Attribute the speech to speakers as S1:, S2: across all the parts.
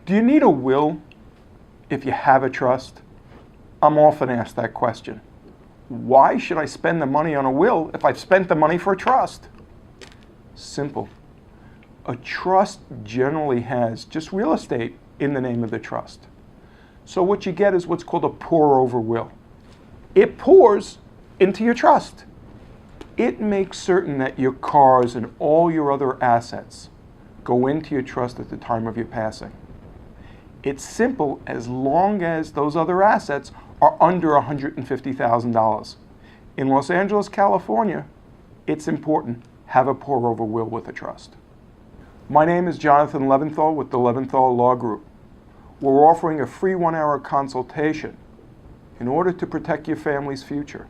S1: Do you need a will if you have a trust? I'm often asked that question. Why should I spend the money on a will if I've spent the money for a trust? Simple. A trust generally has just real estate in the name of the trust. So what you get is what's called a pour-over will. It pours into your trust. It makes certain that your cars and all your other assets go into your trust at the time of your passing. It's simple as long as those other assets are under $150,000. In Los Angeles, California, it's important. Have a pour-over will with a trust. My name is Jonathan Leventhal with the Leventhal Law Group. We're offering a free 1-hour consultation. In order to protect your family's future,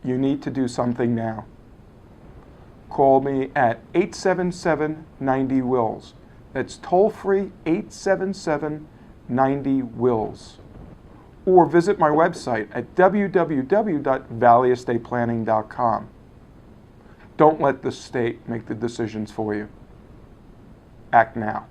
S1: you need to do something now. Call me at 877-90-WILLS. That's toll-free 877-90-WILLS. Or visit my website at www.valleyestatePlanning.com. Don't let the state make the decisions for you. Act now.